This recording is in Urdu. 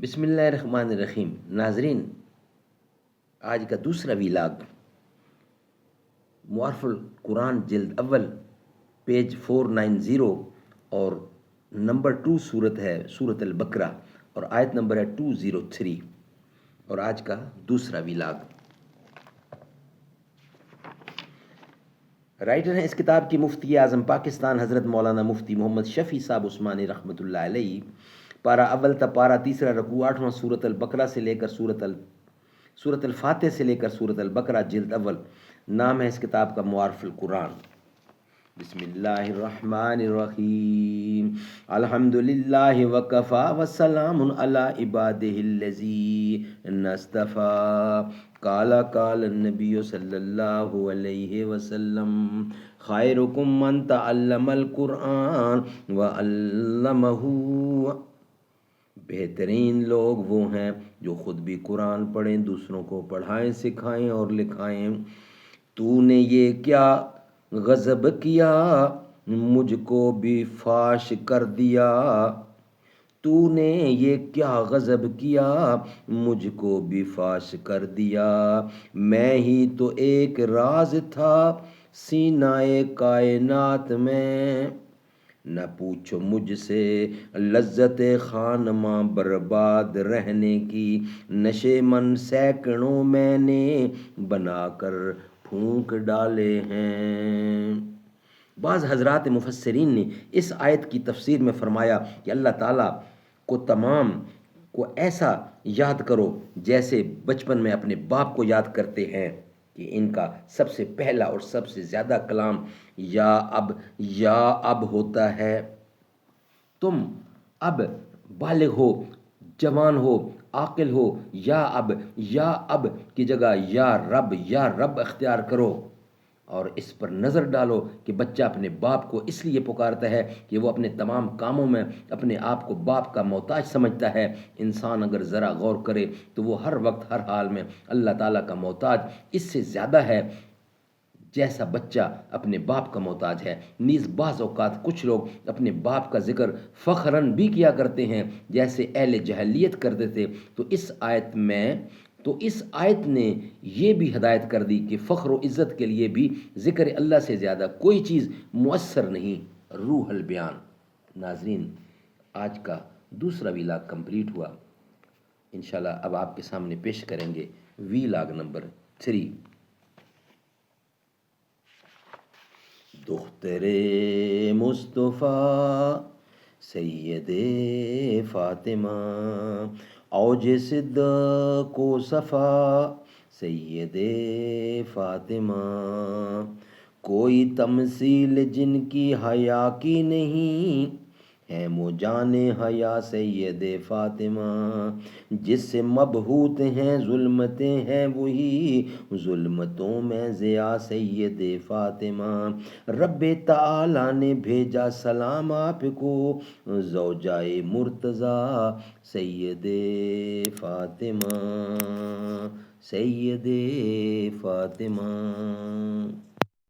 بسم اللہ الرحمن الرحیم۔ ناظرین، آج کا دوسرا ویلاگ معارف القرآن جلد اول پیج 490 اور نمبر 2 صورت ہے سورۃ البقرہ اور آیت نمبر ہے 203 اور آج کا دوسرا ویلاگ۔ رائٹر ہیں اس کتاب کی مفتی اعظم پاکستان حضرت مولانا مفتی محمد شفیع صاحب عثمانی رحمۃ اللہ علیہ۔ پارہ اول تا پارہ تیسرا رکوع 8واں سورۃ البقرہ سے لے کر سورۃ الفاتح سے لے کر سورۃ البقرہ جلد اول۔ نام ہے اس کتاب کا معارف القرآن۔ بسم اللہ الرحمن الرحیم۔ الحمد للہ وکفا وسلام علی عبادہ الذین اصطفیٰ۔ قال النبی صلی اللہ علیہ وسلم خیرکم من تعلم القرآن وعلمہ۔ بہترین لوگ وہ ہیں جو خود بھی قرآن پڑھیں، دوسروں کو پڑھائیں، سکھائیں اور لکھائیں۔ تو نے یہ کیا غضب کیا، مجھ کو بھی فاش کر دیا۔ تو نے یہ کیا غضب کیا، مجھ کو بھی فاش کر دیا۔ میں ہی تو ایک راز تھا سینہ کائنات میں۔ نہ پوچھو مجھ سے لذت خانماں برباد رہنے کی، نشے من سینکڑوں میں نے بنا کر پھونک ڈالے ہیں۔ بعض حضرات مفسرین نے اس آیت کی تفسیر میں فرمایا کہ اللہ تعالیٰ کو تمام کو ایسا یاد کرو جیسے بچپن میں اپنے باپ کو یاد کرتے ہیں، کہ ان کا سب سے پہلا اور سب سے زیادہ کلام یا اب ہوتا ہے۔ تم اب بالغ ہو، جوان ہو، عاقل ہو، یا اب کی جگہ یا رب اختیار کرو اور اس پر نظر ڈالو کہ بچہ اپنے باپ کو اس لیے پکارتا ہے کہ وہ اپنے تمام کاموں میں اپنے آپ کو باپ کا محتاج سمجھتا ہے۔ انسان اگر ذرا غور کرے تو وہ ہر وقت ہر حال میں اللہ تعالیٰ کا محتاج اس سے زیادہ ہے جیسا بچہ اپنے باپ کا محتاج ہے۔ نیز بعض اوقات کچھ لوگ اپنے باپ کا ذکر فخراً بھی کیا کرتے ہیں جیسے اہل جاہلیت کرتے تھے۔ تو اس آیت نے یہ بھی ہدایت کر دی کہ فخر و عزت کے لیے بھی ذکر اللہ سے زیادہ کوئی چیز مؤثر نہیں۔ روح البیان۔ ناظرین، آج کا دوسرا ویلاگ کمپلیٹ ہوا۔ انشاءاللہ اب آپ کے سامنے پیش کریں گے ویلاگ نمبر 3۔ دختر مصطفیٰ سید فاطمہ، اوج صدق و صفا سید فاطمہ۔ کوئی تمثیل جن کی حیا کی نہیں، ہے وہ جان حیا سید فاطمہ۔ جس سے مبہوت ہیں ظلمتیں ہیں وہی ظلمتوں میں ضیاء سید فاطمہ۔ رب تعالیٰ نے بھیجا سلام آپ کو، زوجائے مرتضیٰ سید فاطمہ سید فاطمہ۔